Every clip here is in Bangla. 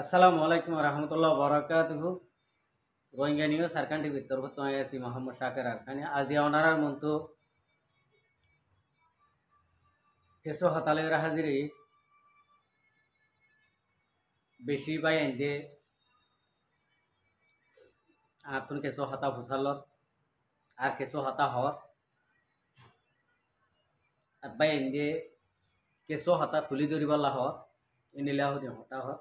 আসসালামু আলাইকুম রহমতুল্লাহ বরকাতুহু রোহিঙ্গা নিউজ সারকান টিভি তরফত আছি মোহাম্মদ শাকের আরখানি আজি অনারার মন্তু কিছু হতালের হাজিরি বেশি বাই এন্দে আতুন কিছু হতা ফুসালত আর কিছু হতা হর আর বাই এন্দে কিছু হতা তুলি ধরিবালা হর ইনিলা হদি হতা হর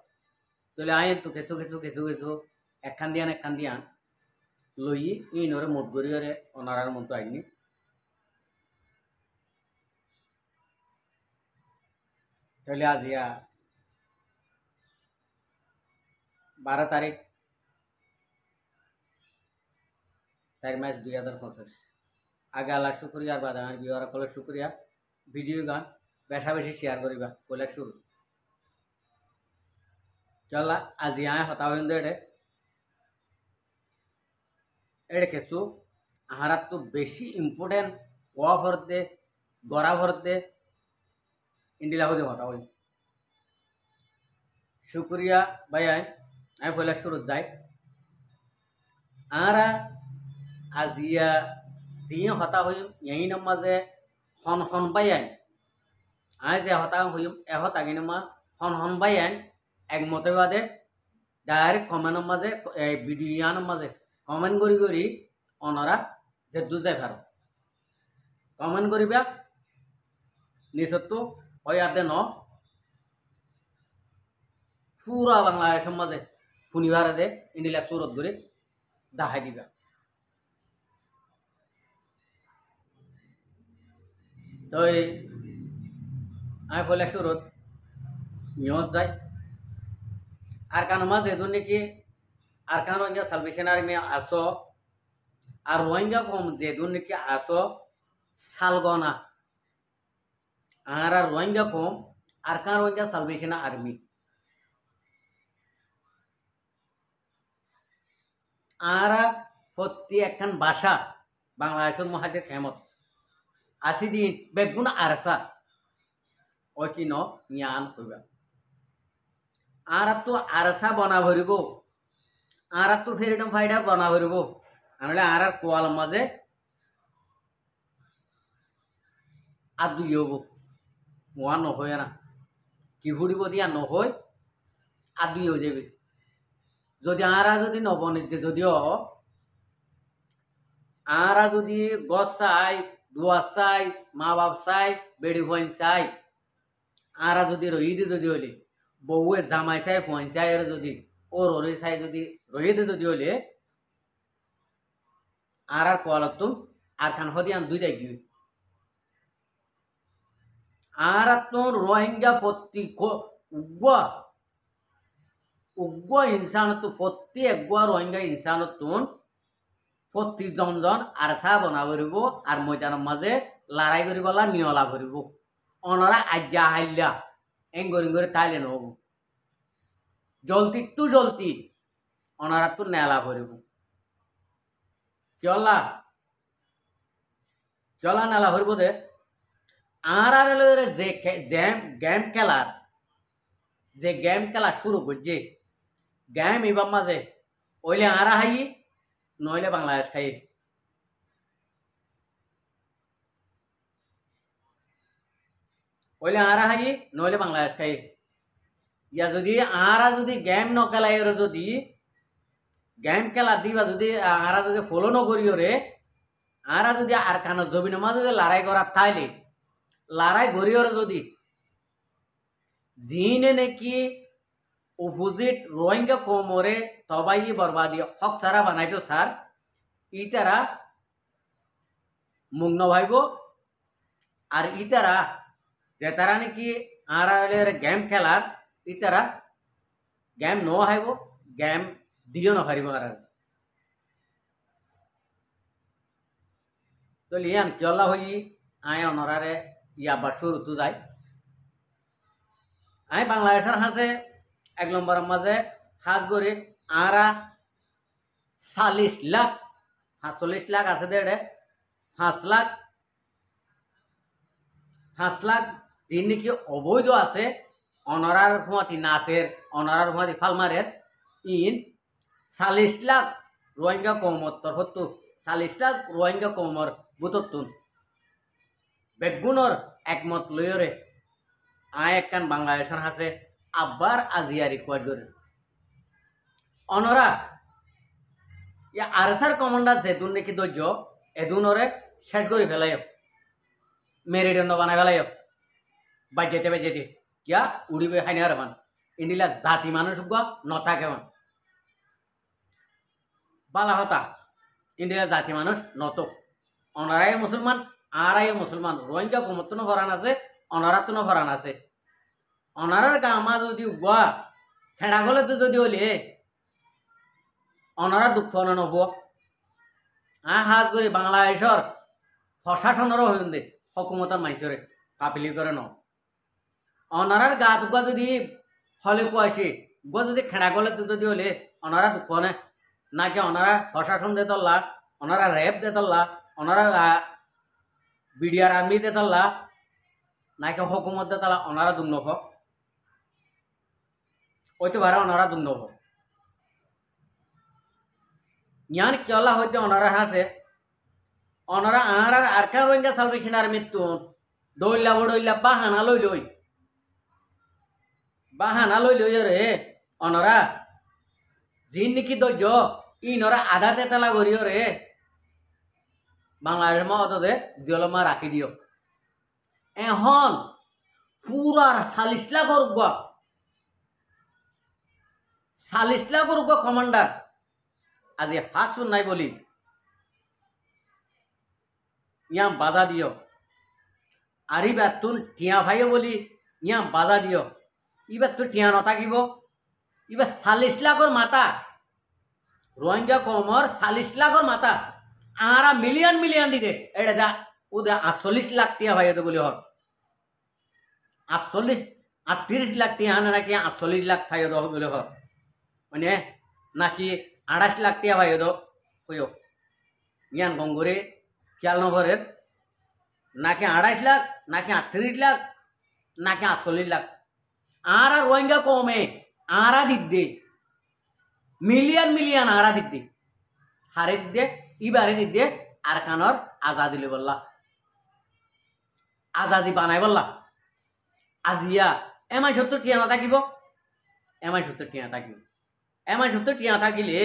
তাহলে আইন তো কিছু কিছু কিছু কিছু একখান দিয়ান লই ইনরে মোট গরিয়রে অনারার মতো আইনি তাহলে আজিয়া 12 তারিখ 4 মার্চ 2025 আগে আল্লাহ শুক্রিয়া আর বাদ আমার বিওয়ার কলে শুক্রিয়া ভিডিও গান বেশা বেশি শেয়ার করিবা বলে শুরু চলা আজি আয় হতা হইন দে এড়ে কিছু আহারাত তো বেশি ইম্পর্টেন্ট ওয়া ভরতে গড়া ভরতে ইন্ডিলা হতে হতা হই শুক্রিয়া ভাই আমি বলে শুরু যাই আরা আজিয়া যি হতা হইম এই মাঝে হন হন বাই আই যে হতা হইম এহত আগে নামা হন হন বাই একমতে বাদে ডাইরেক্ট কমেন্টের মাঝে ভিডিওর মাঝে কমেন্ট করি অনরা যে দুজাই ভার কমেন্ট করিবা নিচতো ওই আদে ন পুরা বাংলাদেশের মাঝে শুনিবার দে ইন্ডিলা সুরত করে দেখাই দিবা তো আমি বলে সুরত নিয়ত যাই আর কান মাঝে নাকি আর কান রোহিঙ্গা সালভেশন আর্মি আসো আর রোহিঙ্গা কম যেদুন নাকি আসো সালগনা আর রোহিঙ্গা কম আর কান রোহিঙ্গা সালভেশন আর্মি আর প্রতি একখান ভাষা বাংলাদেশের মহাজের খেমত আসি দিন বেগুন আরসা ওই কি নিয়ান হইবা আর তো আরসা বনা ভরিব আর তো ফ্রিডম ফাইটার বনা ভরিব আনলে আর কোয়াল মাঝে আর দুই হব মোয়া নহয় না কি ফুড়িব দিয়া নহয় আর দুই হয়ে যাবে যদি আরা যদি নবনীতে যদিও আরা যদি গছ চাই দুয়া চাই মা বাপ চাই বেড়ি ফুয়াইন চাই আরা যদি রহিদে যদি হলে বউয়ে জামাই চাই ফুয়াইন চাই আর যদি ও রহি চাই যদি রহিদে যদি হলে আর কোয়ালত আর খান হদিয়ান দুই দেখি আর তো রোহিঙ্গা প্রতি উগ্র ইনসান তো প্রতি একগুয়া রোহিঙ্গা ইনসান প্রতি জন আরসা বনা ভরিব আর ময়দানের মাঝে লড়াই করিবলা নিয়লা ভরিব অনরা আজ্ঞা হাইলা এঙ্গরি তাইলে নহব জলতি অনরা তো নেলা ভরিব চলা নেলা ভরিব দে আর যে গেম খেলা শুরু করছে গেম এবার মাঝে ওইলে আরা হাই নইলে বাংলাদেশ খাই ওইলে আরা হাই নইলে বাংলাদেশ খাই ইয়া যদি আরা যদি গেম নখেলাই যদি গেম খেলা দিবা যদি আরা যদি ফলো নকরিও রে আরা যদি আর কানো জমিনের মাঝে যদি লড়াই করার তাইলে লড়াই করিওর যদি জিনে নাকি অপোজিট রোহিঙ্গা কোমরে তবাই বরবাদি হক সারা বানাইতো স্যার ইতারা মুগ্ন ভাইব আর ইতারা যে তারা নাকি আর গেম খেলার ইতারা গেম ন হাইব গেম দিও নহারিব আর তো লিয়ান কিয়লা হই আয় অনরারে ইয়াবার শুরু তো যায় আই বাংলাদেশের হাসে 1 নম্বরের মাঝে হাজ করে আরা 40 লাখ 40 লাখ আছে দে 5 লাখ যে নাকি অবৈধ আছে অনরার হুমাতি নাসের অনরার হুমাতি ফালমারের ইন 40 লাখ রোহিঙ্গা কমতর হতো 40 লাখ রোহিঙ্গা কমর বুততুন বেগুনর একমত লয়রে আয় একখান বাংলাদেশের হাসে আব্বার আজিয়া রিকোয়ার্ড করে অনরা ইয়া আরসার কমান্ডার যেদুন নাকি ধৈর্য এদুনরে শেষ করে ফেলাই মেরুদণ্ড বানাই ফেলাই বাজেতে বাজেতে কিয়া উড়িবে খাই আর মান ইন্ডিলা জাতি মানুষ নথাকে মান বালা হতা ইন্ডিয়া জাতি মানুষ নত অনারাই মুসলমান আরাই মুসলমান রোহিঙ্গা কমতনো হরান আছে অনারাতনো হরান আছে অনারার গামা যদি উবা খেড়া গলে তো যদি হলে অনারা দুঃখ নব হাত করে বাংলাদেশের প্রশাসনেরও হইন দে হকুমতার মানুষরে কাপিলি করে ন অনারার গা দুগা যদি হলে কুয়াশি গো যদি খেড়া গলে তো যদি হলে অনারা দুঃখ নে নাকি অনারা প্রশাসন দে তল্লা অনারা র্যাব দে তল্লা অনারা বিডিআর আর্মি দে তল্লা নাকি হকুমত দে তল্লা অনারা দুর্নভ ওইতে ভাড়া অনারা দুর্নভ ইয়ান কেলা হইতে অনারা হাসে অনারা আর আরকা রোহিঙ্গা সালভেশন আর্মির তো দৌড়লা বড়ইলা বাহানা লই রে অনরা জিন নাকি দৈর্য ইনরা আধা তেতলা করিও রে বাংলাদেশের মতো জলমা রাখি দিও এখন পুরার 40 লাখ কমান্ডার আজি ফার্স্ট নাই বলি ইয়া বাধা দিও আরি বাতুন টিয়া ভাইও বলি ইয়া বাধা দিও ইবার তো টিয়া নথাকিব ইবার 40 লাখর মাথা রোহিঙ্গা কমর 40 লাখর মাথা আরা মিলিয়ন মিলিয়ন দিতে এটা দা ওদে 48 লাখ টিয়া ভাই বলি হর 38 লাখ টিয়া না নাকি 48 লাখ খাই দো বলে হর মানে নাকি 28 লাখ টিয়া ভাই দো কইও ইয়ান গঙ্গরে খেয়াল নগরের নাকি 28 লাখ নাকি 38 লাখ নাকি 48 লাখ आरा रोहिंगा कौमे आरा दिद्दे मिलियन मिलियन आरा दिद्दे हारे दिद्दे इबारे दिद्दे आरकानर आजादी ले बल्ला आजादी बानाय बल्ला आजिया एमाय 70 टिया ना थाकिबो एमाय 70 टिया थाकिबो एमाय 70 टिया थाकिले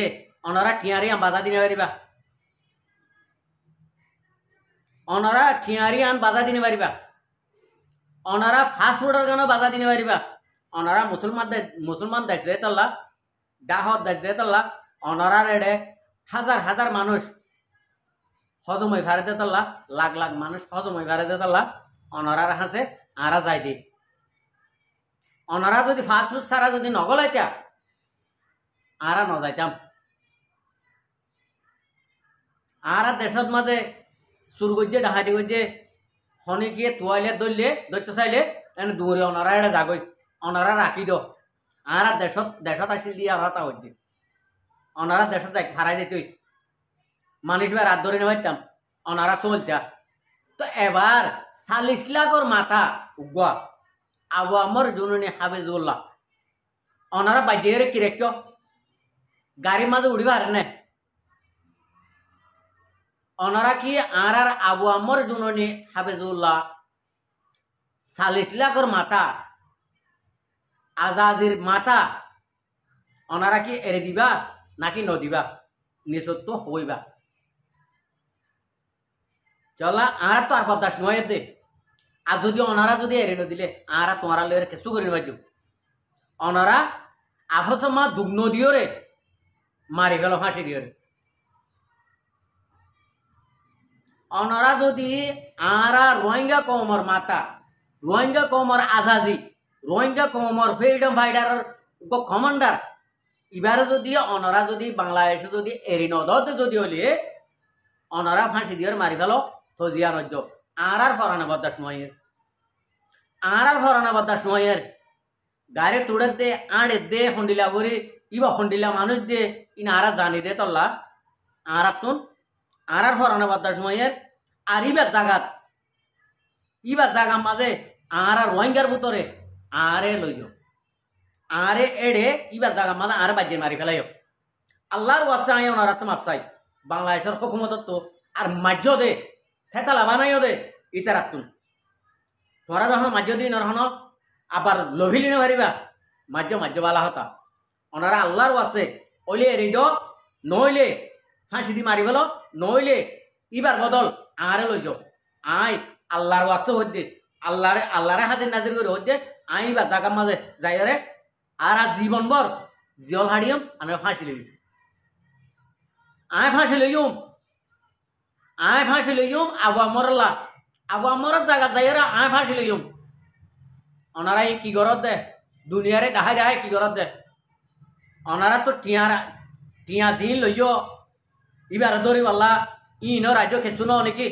अनरा टियारे बाधा दिने पारिबा अनरा टियारी आन बाधा दिने पारिबा अनरा फास्ट फूडर गानो बाधा दिने पारिबा অনারা মুসলমান দেখ দে তাল্লা ডাহত দেখ দে তাল্লা অনারার এডে হাজার হাজার মানুষ হজম হয়ে ভারে দে তাল্লা লাখ লাখ মানুষ হজম হয়ে ভারে দে তাল্লা অনারার হাসে আরা যাই দি অনারা যদি ফাস্ট ফুড সারা যদি নগলাইতা আরা ন যাইতাম আরা দেশত মাঝে সুর গজ্জে ডাহাতি গজ্জে হনে গিয়ে তোয়াইলে দললে দৈত্য চাইলে এনে দূরে অনারা এটা জাগই অনারা রাখি দো আরা দেশত আসিল দিয়ে আর হতা হইতে অনারা দেশত যাই হারাই দিত মানুষ বা রাত ধরে নেবাইতাম অনারা চলতা তো এবার 40 লাখর মাথা উগা আবু আমর জুনুনি হাফিজুল্লাহ অনারা বাজিয়ে কিরেক্য গাড়ির মাঝে উড়িবা আর না অনারা কি আর আবু আমর জুনুনি হাফিজুল্লাহ 40 লাখর মাথা আজাদির মাথা অনারা কি এড়ে দিবা নাকি নদিবা নিঃসত্ব হইবা চলা আর তো আর বরদাস্ত নয় দে আর যদি অনারা যদি এড়ে নদিলে আর তোমারা লয়ের কেসু করে নিবাজ অনারা আফসমা দুগ্ন দিও রে মারি গেল ফাঁসি দিও রে অনারা যদি আর রোহিঙ্গা কমর মাথা রোহিঙ্গা কমর আজাদি রোহিঙ্গা কমর ফ্রিডম ফাইটার কমান্ডার এবারে যদি অনারা যদি বাংলাদেশে যদি এরি নদতে যদি হলে অনারা ফাঁসি দিয়ে মারি ফেল তো জিয়া নদ্য আর ফরানা বদাস নয় আর ফরানা বদাস নয় গাড়ি তুড়ে দে আড়ে দে হন্ডিলা করি ইবা হন্ডিলা মানুষ দে ইন আর জানি দে তল্লা আর তুন আর ফরানা বদাস নয় আর ইবার জাগাত মাঝে আর রোহিঙ্গার ভিতরে আরে লইও আরে এড়ে ইবার জায়গা মাঝে আর বাজ্যে মারি ফেলাইও আল্লাহর ওয়াসে আয় ওনারা তো মাপসাই বাংলাদেশের হুকুমত তো আর মাজ্য দে থেতালা বানাইও দে ইতার আত্মুন তোরা যখন মাজ্য দিন হন আবার লভিলি না পারিবা মাজ্য মাজ্য বালা হতা ওনারা আল্লাহর ওয়াসে ওইলে এড়ি দো নইলে ফাঁসি দি মারি ফেলো নইলে ইবার বদল আরে লই যাও আই আল্লাহর ওয়াসে হইতে আল্লাহরে হাজির নাজির করে হইতে আই বা জায়গার মাঝে যাই রে আর জীবন ভর জিয়ল হারিয়ম আমি ফাঁসি লই আয় ফাঁসি লইম আবু আমরের জায়গা যাই রে আয় ফাঁসি লইম ওনারা কি গরত দে দুনিয়ারে দেখাই দেখাই কি গরত দে ওনারা তো টিয়া দিন লইও ইবার দৌড়ি পাল্লা ইন রাজ্য খেসু ন নাকি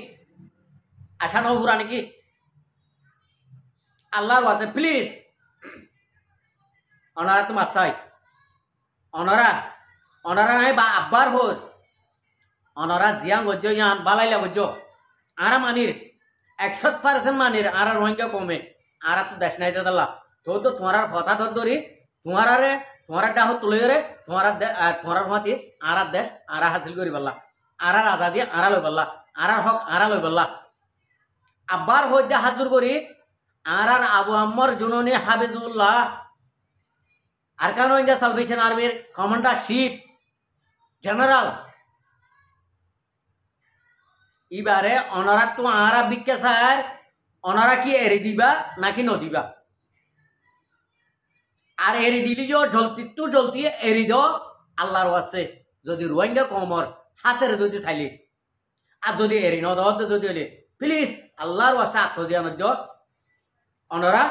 আশা নহুরা নাকি আল্লাহর ওয়াজে প্লিজ ওনারা তো মাপসাই ওনারা নাই বা আব্বার হর ওনারা জিয়াং গজ্জ ইয়ান বালাইলা গজ্জ আরা মানির 100% মানির আর রোহিঙ্গা কমে আর তো দেশ নাই দাদা তো তোমার কথা ধরি তোমার ডাহ তুলে রে তোমার হাতি আর দেশ আর হাসিল করি পারলা আর আজাদি আরা লই পারলা আর হক আরা লই পারলা আব্বার হইতে হাজুর করি আর আবু আম্মর জুননি হাবিজুল্লাহ আরকান রোহিঙ্গা সালভেশন আর্মির কমান্ডারশিপ জেনারেল এবারে ওনারা তো আরা বিজ্ঞা স্যার ওনারা কি এড়ি দিবা নাকি নদিবা আর এড়ি দিলি যে জলতি এড়ি দাও আল্লাহর আছে যদি রোহিঙ্গা কমর হাতের যদি চাইলে আর যদি এড়ি নদাও যদি হলে প্লিজ আল্লাহর আছে আত্মদিয়া নদ্য ওনারা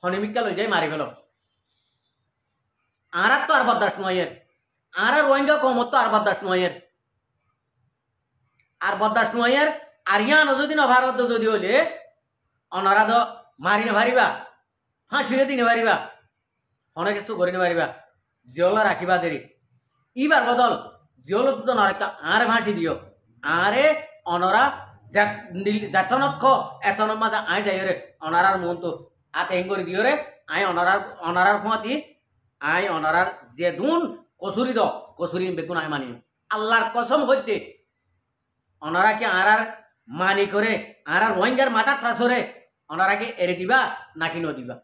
হনিমিকা লই যাই মারি ফেল আর তো আর বরদাস নয়ের আর রোহিঙ্গা কমর তো আর বরদাস নয়ের আর বরদাস নয়ের আর ইয়ানো যদি নভারত যদি হলে ওনারা তো মারি না পারিবা ফাঁসিয়ে দিনে পারিবা অনেক কিছু করে নে পারিবা জিওলা রাখিবা দেরি ইবার বদল জিওল তো নরেকা আর ফাঁসি দিও আরে অনরা জাতনক্ষ এতন মাঝে আই যাই রে অনারার মন তো আত হেং করে দিও রে আই অনারার ফুয়াতি আই অনারার যে দুন কসুরি দ কসুরি বেগুন আই মানি আল্লাহর কসম হইতে ওনারা কি আর মানি করে আর রোহিঙ্গার মাথা থাসরে ওনারা কি এড়ে দিবা নাকি নদিবা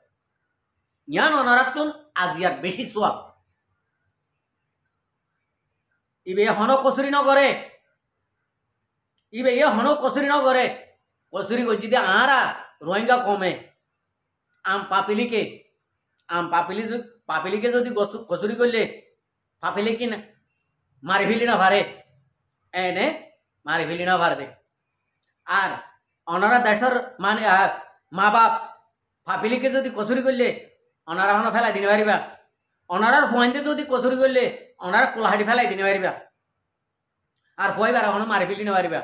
ইয়ান ওনারা তুন আজিয়ার বেশি সোয়াব ইবে হন কসুরি নগরে ইবে হন কসুরি নগরে কসুরি যদি আরা রোহিঙ্গা কমে পাপিলিকে যদি কসুরি করলে পাপিলি কি মারি ফেলি না ভারে এনে মারি ফেলি না ভারে আর ওনারা দেশের মানে মা বাপ ফাপিলিকে যদি কচুরি করলে ওনারা হন ফেলাই দিনে পারিবা ওনারার ফুয়াইনতে যদি কচুরি করলে ওনারা কোলাহাটি ফেলাই দিনে পারিবা আর ফুয়াইবার হন মারি ফেলি না পারিবা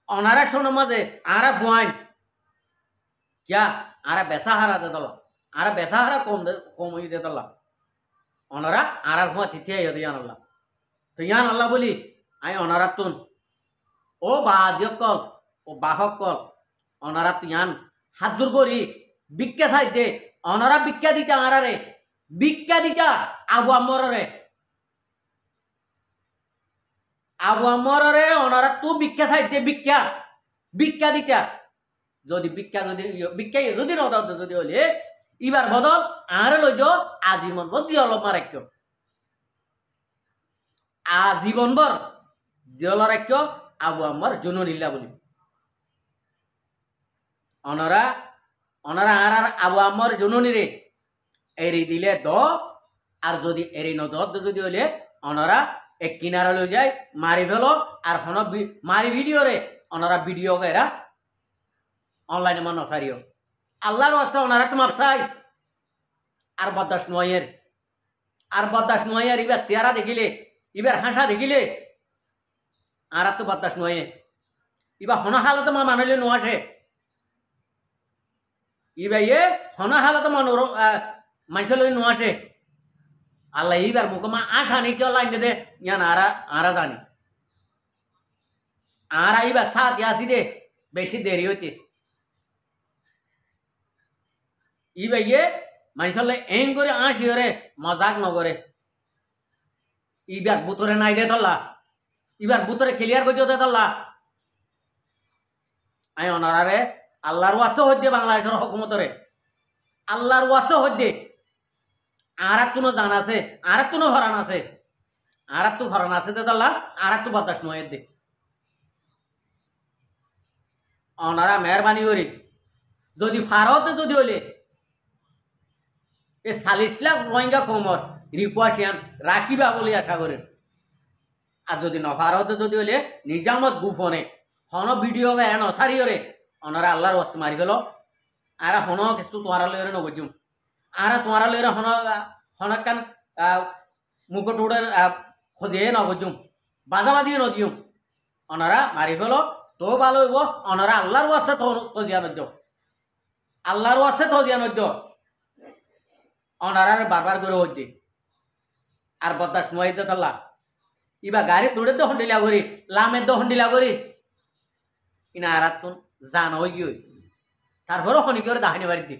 ওনারা শোনো মাঝে আরা ফুয়াইন क्या आरा बेसा हारा दे दला आरा बेसा हारा कम ही दे दला ओनरा आरा हुआ तिथे यदि यान अल्लाह तो यान अल्लाह बोली आई ओनरा तुन ओ बाजियकल ओ बाहकल ओनरा यान हाजुर गोरी बिक्का साइते ओनरा बिक्का दिता आरा रे बिक्का दिता आबु अमर रे ओनरा तू बिक्का साइते बिक्का बिक्का दिता যদি বিজ্ঞা যদি নদাও যদি হলে ইবার বদল আর লইজ আজীবন ভর জিয়ল মারাক্য আজীবন ভর জিয়ল রাক্য আবু আম্মার জুনুনিল্লাহ বলি অনরা আর আবু আম্মার জুনুনি রে এরি দিলে দ আর যদি এরি নদ যদি হলে অনরা এক কিনারা লই যায় মারি ফেলো আর হন মারি ভিডিও রে অনরা ভিডিও এরা অনলাইনে মন সারিও আল্লাহর ওয়াস্তে ওনারা তো মাপসাই আর বদাস নয়ের ইবার চেহারা দেখিলে ইবার হাসা দেখিলে আর তো বদাস নয়ে ইবা হন হালত মা মানলে নোয়াসে ইবা হন হালত মানুষ লই নোয়াসে আল্লাহ ইবার মুখ মা আশা নেই কেউ লাইন দে ইয়ান আরা জানি আর ইবার সাথ আসি দে বেশি দেরি হইতে ইবাইয়ে মানুষলে এং করে আসিওরে মজাক নগরে ইবার বুতরে নাই দে তল্লা ইবার বুতরে ক্লিয়ার করে দে তল্লা আই অনারারে আল্লাহর ওয়াসে হইতে বাংলাদেশের হকুমতরে আল্লাহর ওয়াসে হইতে আর কোনো জান আছে আর কোনো হরান আছে আর তো হরান আছে দে তল্লা আর তো বাতাস নয় দে অনারা মেহরবানি করি যদি ভারতে যদি হলে এ 40 লাখ রোহিঙ্গা কমর রিকোয়াশিয়ান রাখিবা বলে আশা করেন আর যদি নভারতে যদি হলে নিজামত গুফনে হন ভিডিও এন সারিওরে অনারা আল্লাহর ওয়াস মারি গেল আর হন কিছু তোমার লইরে নগজুম আর তোমার লইরে হন হনকান মুকুট উড়ে খোঁজে নগজুম বাজাবাজি নদিউম অনারা মারি গেল তো ভালো হইব অনারা আল্লাহর ওয়াসে তো জিয়া নদ্য আল্লাহর ওয়াসে তো জিয়া নদ্য অনারার বারবার করে হইতে আর বদাস নয়তে তাল্লা ইবা গাড়ি তোড়ে তো হন্ডিলা করি লামের তো হন্ডিলা করি ইনা আর তুন জান হই গিয়ে তারপরও হনি করে দাহানি বাড়ি দি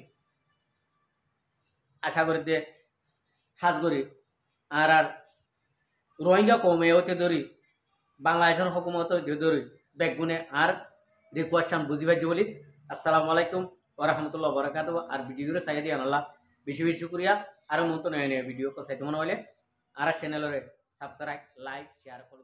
আশা করি দে হাজ করি আর রোহিঙ্গা কমে হতে ধরি বাংলাদেশের হকুমত হইতে ধরি বেগুনে আর রিকোয়েশন বুঝি পাইছি বলি আসসালামু আলাইকুম ওয়া রাহমাতুল্লাহি ওয়া বারাকাতুহু আর ভিডিওরে চাই দিয়ে আনলা বেশি বেশি শুক্রিয়া আর মতো নয় ভিডিও को চাইতে মনে হলে আর চ্যানেলরে সাবস্ক্রাইব লাইক শেয়ার ফলো